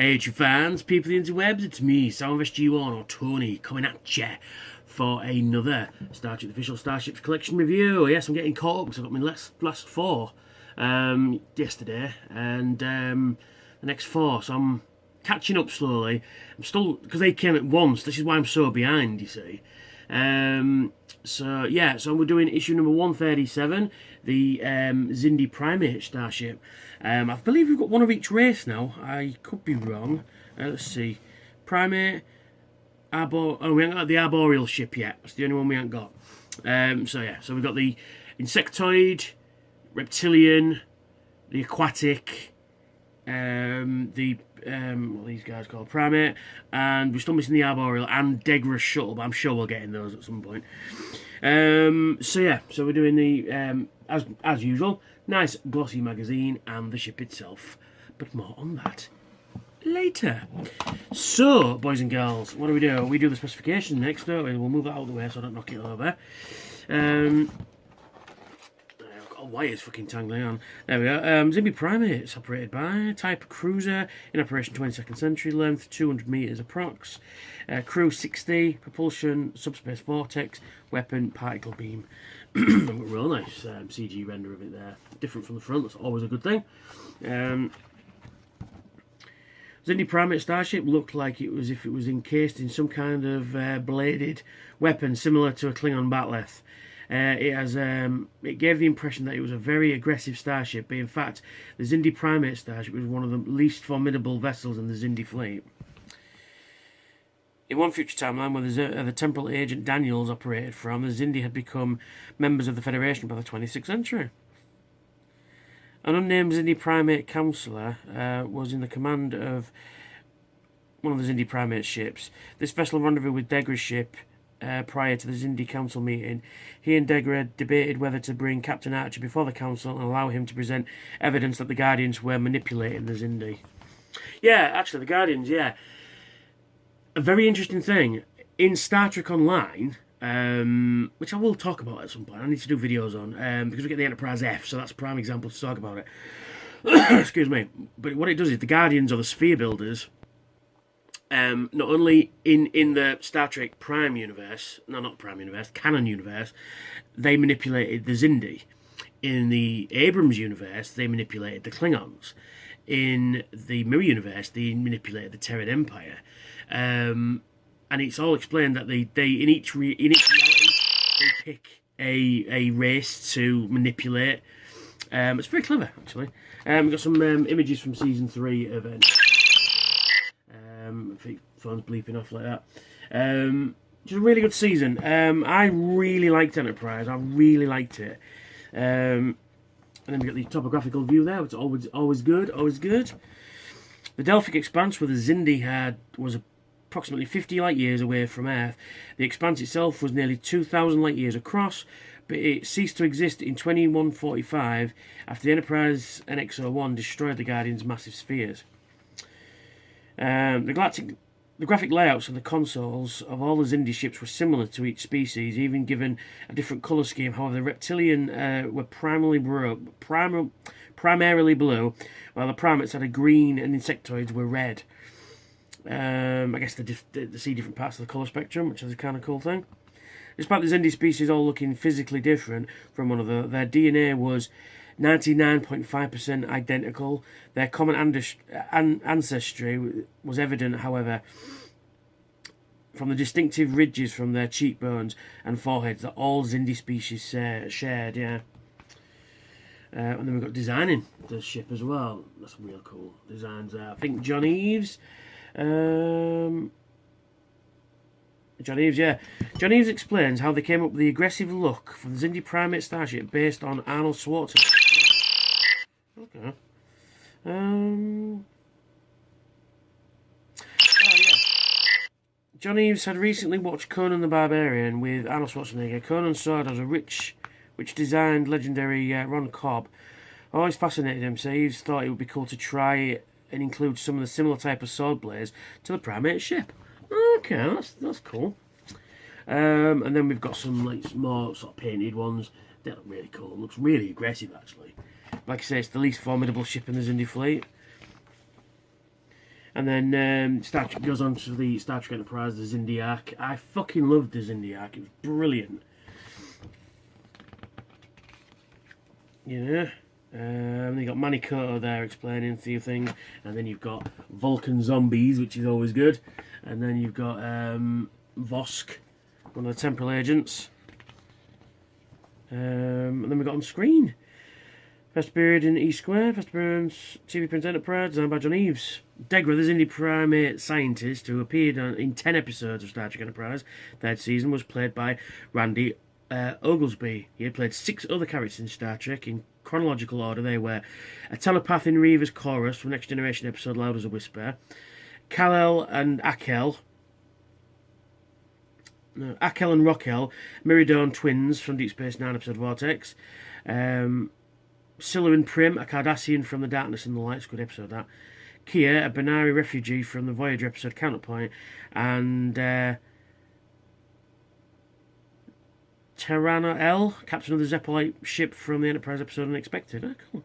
Hey, true fans, people of the interwebs, it's me, SoundVestG1 or Tony, coming at ya for another Starship official Starships collection review. Yes, I'm getting caught up because I got my last four yesterday, and the next four, so I'm catching up slowly. I'm still, because they came at once, this is why I'm so behind, you see. So we're doing issue number 137, the Xindi-Primate Starship. I believe we've got one of each race now. I could be wrong. Let's see. Primate, we haven't got the arboreal ship yet. That's the only one we haven't got. So we've got the insectoid, reptilian, the aquatic, what are these guys called? Primate, and we're still missing the arboreal and Degra shuttle, but I'm sure we'll get in those at some point. So we're doing the as usual, nice glossy magazine and the ship itself, but more on that later. So, boys and girls, what do? We do the specifications next, don't we? We'll move that out of the way so I don't knock it over. Why is fucking tangling on? There we go. Xindi-Primate. It's operated by type cruiser in operation 22nd century, length 200 meters approx. Crew 60, propulsion, subspace vortex, weapon, particle beam. Real nice CG render of it there. Different from the front. That's always a good thing. Xindi-Primate Starship looked like it was if it was encased in some kind of bladed weapon similar to a Klingon bat'leth. It gave the impression that it was a very aggressive starship, but in fact, the Xindi-Primate Starship was one of the least formidable vessels in the Xindi fleet. In one future timeline, where the temporal agent Daniels operated from, the Xindi had become members of the Federation by the 26th century. An unnamed Xindi-Primate councillor was in the command of one of the Xindi-Primate ships. This vessel rendezvoused with Degra's ship prior to the Xindi Council meeting. He and Degra debated whether to bring Captain Archer before the Council and allow him to present evidence that the Guardians were manipulating the Xindi. Yeah, actually, the Guardians, yeah. A very interesting thing. In Star Trek Online, which I will talk about at some point, I need to do videos on, because we get the Enterprise F, so that's a prime example to talk about it. Excuse me. But what it does is the Guardians are the sphere builders. Not only in the Star Trek Prime universe, not Prime universe, canon universe, they manipulated the Xindi. In the Abrams universe, they manipulated the Klingons. In the Mirror universe, they manipulated the Terran Empire. And it's all explained that they in each reality they pick a race to manipulate. It's very clever, actually. We've got some images from season 3 of I think phone's bleeping off like that. Just a really good season. I really liked Enterprise. I really liked it. And then we got the topographical view there, which is always good, always good. The Delphic Expanse, where the Xindi was approximately 50 light years away from Earth. The expanse itself was nearly 2,000 light years across, but it ceased to exist in 2145 after the Enterprise NX-01 destroyed the Guardian's massive spheres. The graphic layouts of the consoles of all the Xindi ships were similar to each species, even given a different colour scheme. However, the Reptilian were primarily blue, while the Primates had a green and Insectoids were red. I guess they see different parts of the colour spectrum, which is a kind of cool thing. Despite the Xindi species all looking physically different from one another, their DNA was 99.5% identical. Their common ancestry was evident, however, from the distinctive ridges from their cheekbones and foreheads that all Xindi species shared, yeah. And then we've got designing the ship as well. That's real cool designs there. I think John Eves, yeah. John Eves explains how they came up with the aggressive look for the Xindi-Primate Starship based on Arnold Schwarzenegger. Okay. John Eves had recently watched Conan the Barbarian with Arnold Schwarzenegger. Conan saw it as a rich designed legendary Ron Cobb. Always fascinated him, so Eves thought it would be cool to try and include some of the similar type of sword blades to the Primate ship. Okay, that's cool. And then we've got some like more sort of painted ones. They look really cool. It looks really aggressive, actually. Like I say, it's the least formidable ship in the Xindi fleet. And then Star Trek goes on to the Star Trek Enterprise, the Xindi arc. I fucking loved the Xindi arc. It was brilliant. Yeah. Then you've got Manikoto there explaining a few things. And then you've got Vulcan zombies, which is always good. And then you've got Vosk, one of the temporal agents. And then we got on screen. First period in E Square, first appearance TV print Enterprise, designed by John Eaves. Degra, the Xindi-Primate scientist who appeared in 10 episodes of Star Trek Enterprise, third season, was played by Randy Oglesby. He had played 6 other characters in Star Trek in chronological order. They were a telepath in Reaver's Chorus from Next Generation episode Loud as a Whisper, Kal-El and Akel. No, Akel and Rockel, Meridian twins from Deep Space Nine episode Vortex. Scylla and Prim, a Cardassian from The Darkness and the Light, good episode that. Kia, a Benari refugee from the Voyager episode Counterpoint, and Terrana L, captain of the Zeppelite ship from the Enterprise episode Unexpected. Oh, cool.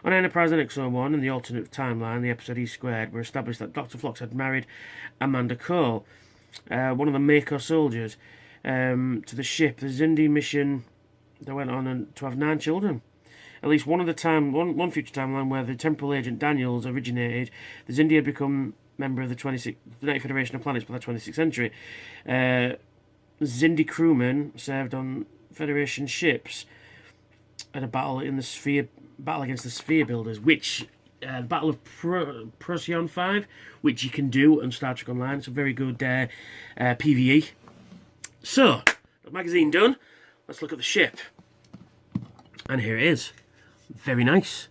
On Enterprise NX-01 in the alternate timeline, the episode E Squared, were established that Dr. Phlox had married Amanda Cole, one of the Mako soldiers, to the ship. The Xindi mission, they went on to have 9 children. At least one one future timeline where the temporal agent Daniels originated, the Xindi had become member of the United Federation of Planets by the 26th century. Xindi crewmen served on Federation ships at a battle against the Sphere Builders, which the Battle of Procyon 5, which you can do on Star Trek Online. It's a very good PvE. So, the magazine done. Let's look at the ship. And here it is. Very nice.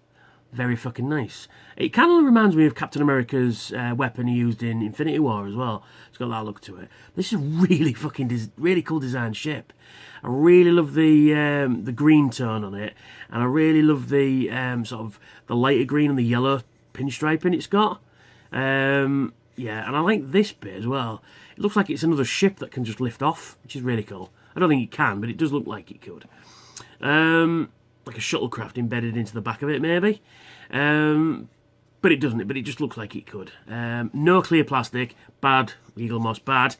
Very fucking nice. It kind of reminds me of Captain America's weapon he used in Infinity War as well. It's got that look to it. This is a really fucking really cool design ship. I really love the green tone on it, and I really love the sort of the lighter green and the yellow pinstriping it's got. Yeah, and I like this bit as well. It looks like it's another ship that can just lift off, which is really cool. I don't think it can, but it does look like it could. Like a shuttlecraft embedded into the back of it, maybe. But it doesn't. But it just looks like it could. No clear plastic. Bad. Eagle Moss, bad.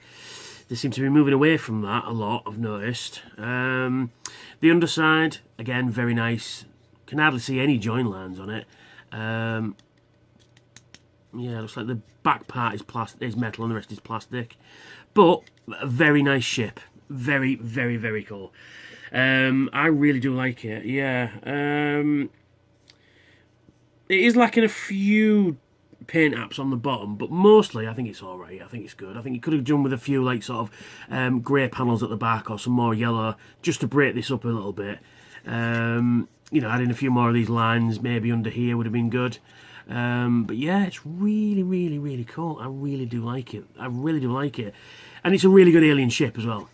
They seem to be moving away from that a lot, I've noticed. The underside, again, very nice. Can hardly see any join lines on it. Yeah, looks like the back part is metal and the rest is plastic. But a very nice ship. Very, very, very cool. I really do like it, yeah. It is lacking a few paint apps on the bottom, but mostly I think it's alright. I think it's good. I think you could have done with a few like sort of grey panels at the back or some more yellow just to break this up a little bit. You know, adding a few more of these lines maybe under here would have been good. But yeah, it's really, really, really cool. I really do like it. I really do like it. And it's a really good alien ship as well.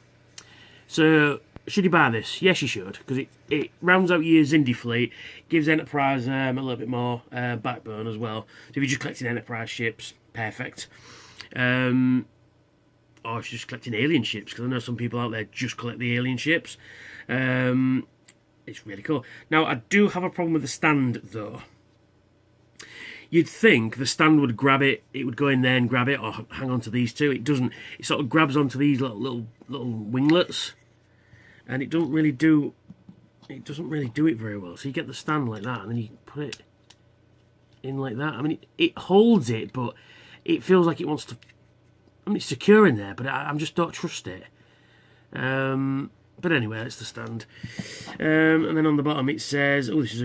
So, should you buy this? Yes, you should, because it rounds out your Xindi fleet, gives Enterprise a little bit more backbone as well. So if you're just collecting Enterprise ships, perfect. Or if you're just collecting alien ships, because I know some people out there just collect the alien ships. It's really cool. Now, I do have a problem with the stand, though. You'd think the stand would grab it, it would go in there and grab it, or hang on to these two. It doesn't. It sort of grabs onto these little winglets. And it doesn't really do it very well. So you get the stand like that, and then you put it in like that. I mean, it holds it, but it feels like it wants to. I mean, it's secure in there, but I just don't trust it. But anyway, that's the stand. And then on the bottom it says, "Oh, this is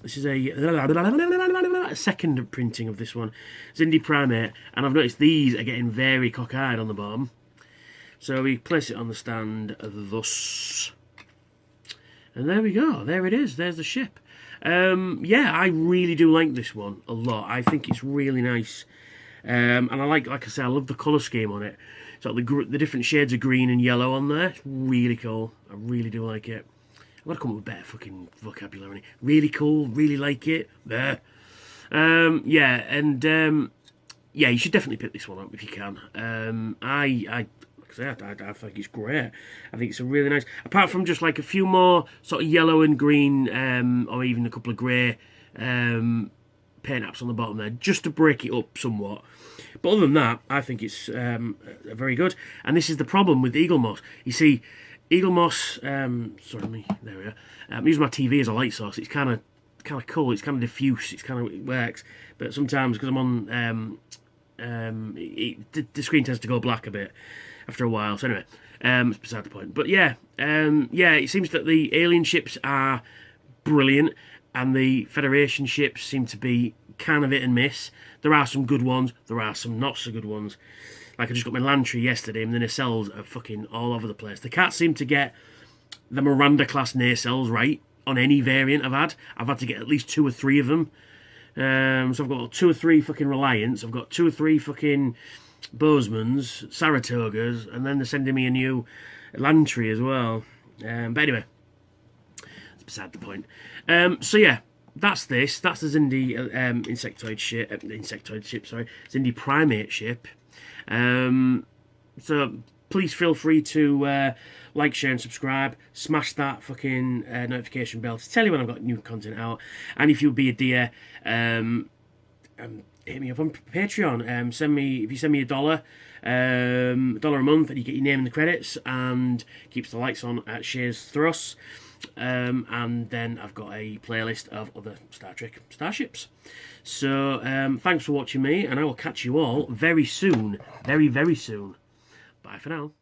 this is a second printing of this one, Xindi-Primate." And I've noticed these are getting very cockeyed on the bottom. So we place it on the stand thus. And there we go. There it is. There's the ship. Yeah, I really do like this one a lot. I think it's really nice. And I like I say, I love the colour scheme on it. So the different shades of green and yellow on there. It's really cool. I really do like it. I've got to come up with better fucking vocabulary. Really cool. Really like it. There. Yeah, and yeah, you should definitely pick this one up if you can. I think it's great. I think it's a really nice. Apart from just like a few more sort of yellow and green, or even a couple of grey paint apps on the bottom there, just to break it up somewhat. But other than that, I think it's very good. And this is the problem with eagle moss. You see, eagle moss. Sorry, me. There we are. I'm using my TV as a light source. It's kind of cool. It's kind of diffuse. It works. But sometimes because I'm on, the screen tends to go black a bit after a while. So anyway, it's beside the point. But yeah, it seems that the alien ships are brilliant, and the Federation ships seem to be kind of hit and miss. There are some good ones, there are some not so good ones. Like I just got my Lantry yesterday, and the nacelles are fucking all over the place. They can't seem to get the Miranda class nacelles right on any variant I've had. I've had to get at least 2 or 3 of them. So I've got 2 or 3 fucking Reliance, I've got 2 or 3 fucking Bozeman's, Saratogas, and then they're sending me a new Lantry as well. But anyway, it's beside the point. So yeah, that's this. That's the Xindi Xindi-Primate ship. So please feel free to like, share and subscribe. Smash that fucking notification bell to tell you when I've got new content out. And if you'll be a dear, hit me up on Patreon. If you send me $1 a month, and you get your name in the credits, and keeps the lights on at Shays Thruss. And then I've got a playlist of other Star Trek Starships. So thanks for watching me, and I will catch you all very soon. Very, very soon. Bye for now.